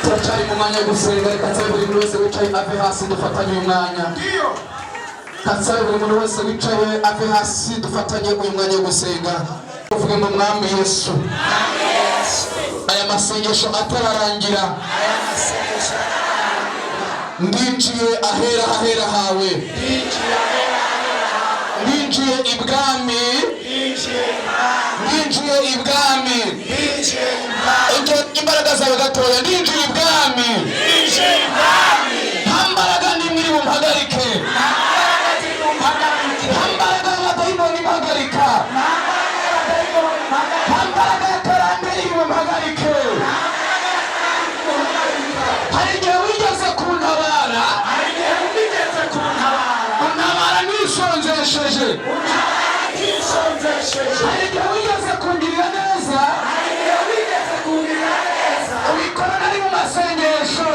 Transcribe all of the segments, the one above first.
Turacyari mu mwanya wo gusenga, reka nsabe buri muntu wese wicaye ave hasi dufatanye uyu mwanya. Nsabe buri muntu wese wicaye ave hasi dufatanye uyu mwanya wo gusenga. Tuvuge mu mwami Yesu. Aya masengesho atararangira. Ndinjiye ahera ahera hawe. Ndinjiye ibwami. Ndinjiye ibwami. Imbaraga zawe gatoya. Ndinjiye ibwami. Hambaraga nimiri mumpagarike. Hambaraga y'abadayimoni mpagarika. Hambaraga y'akarambere mumpagarike. Hari igihe wigeze kuntabara. Untabara nisonzesheje. Hari igihe wigeze kungirira neza. Ubikora nari mu masengesho.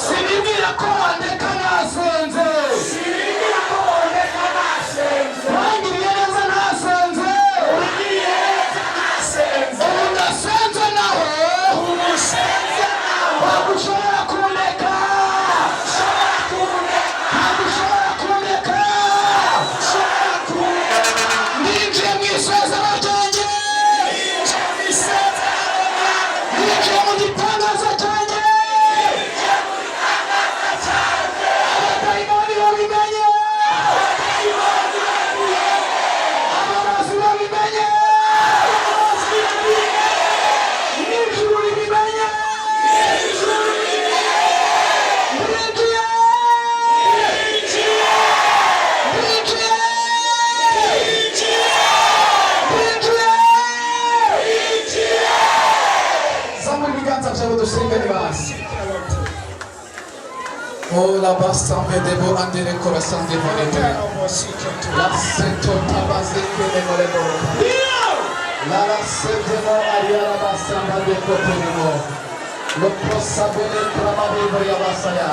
Sinibwira ko wandeka nasenze. Wangiriye neza nasenze. Ubu ndasenze naho. Wagushobora kundeka. Wagushobora kundeka. Ndinjiye mu Oh la basta vedevo andare corazon de volete. La sento tabazeke de volebo. La sento aria la basta de cotenemo. Lo possa bene tramare bria basaya.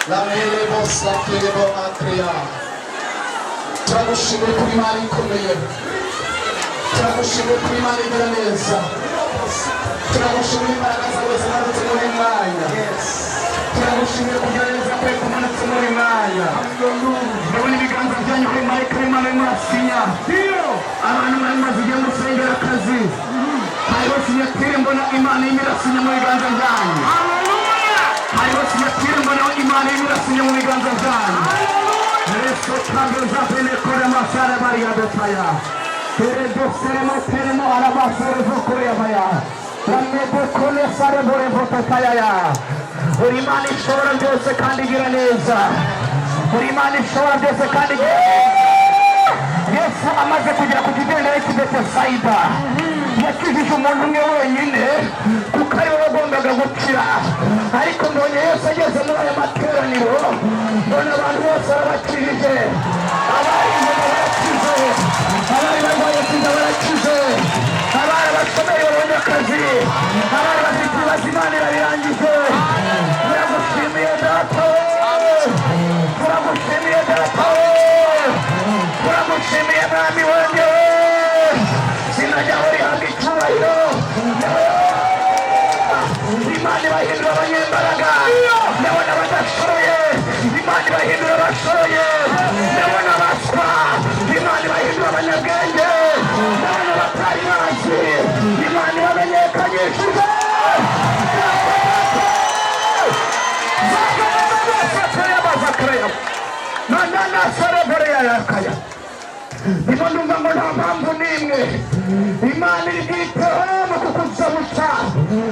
La mele bossa che bo atria. Traducile primari come io. Traducile primari della messa. Traducile para casa questa non è mai. Traducile kugereza kwe kumana tsumuri maya. Ndabona ibiganza byanyu kuri mai krema no masinya. Abantu bari mazigiye musengera akazi. Hariho sinyatire mbona Imana imirasinya mu biganza byanyu. Hariho sinyatire mbona Imana imirasinya mu biganza byanyu. Yesu kagoza bene kore masara bari adotaya. Tere doseremo teremo arabasore zokore abaya. Ramebo kone sare bore votaya ya. Imana ishobora byose kandi igira neza. Imana ishobora byose kandi igira neza. Yesu amaze kugera ku kidendere cy'i Betesayida yakijije umuntu umwe wenyine kuko ariwe wagombaga gukira, ariko mbonye Yesu ageze muri aya materaniro mbona abantu bose arabakirije. Abari inyuma barakize, abari barwaye sida barakize, abari basomeye babonye akazi, abari bafite ibibazo Imana irabirangije. Turagushimiye data, turagushimiye data, turagushimiye mwami wanjye. Izina ryawe rihabwa icyubahiro. Imana ibahindura abanyembaraga, ndabona abadashoboye Imana ibahindura abashoboye, ndabona abaswa Imana ibahindura abanyabwenge, ndabona abatari bazi Imana ibamenyekanyishije. Ndimo ndumva ngo nta mpamvu n'imwe Imana iri bwiteho mu kukujabutsa,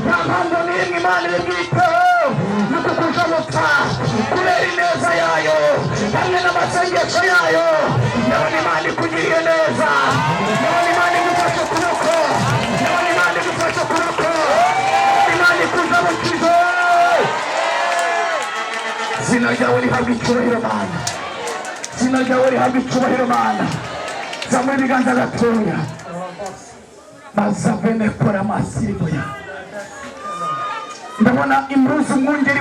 nta mpamvu n'imwe Imana iri bwiteho mu kukujabutsa kubera ineza yayo hamwe n'amasengesho yayo. Ndabona Imana ikugiriye neza, ndabona Imana igufashe ukuboko, ndabona Imana igufashe ukuboko, Imana ikujabukije. Izina ryawe rihabwa icyubahiro Mana, izina ryawe rihabwa icyubahiro Mana. Zamwe ibiganza gatoya bazavene kora masiriboya. Ndabona imruzi umwungeri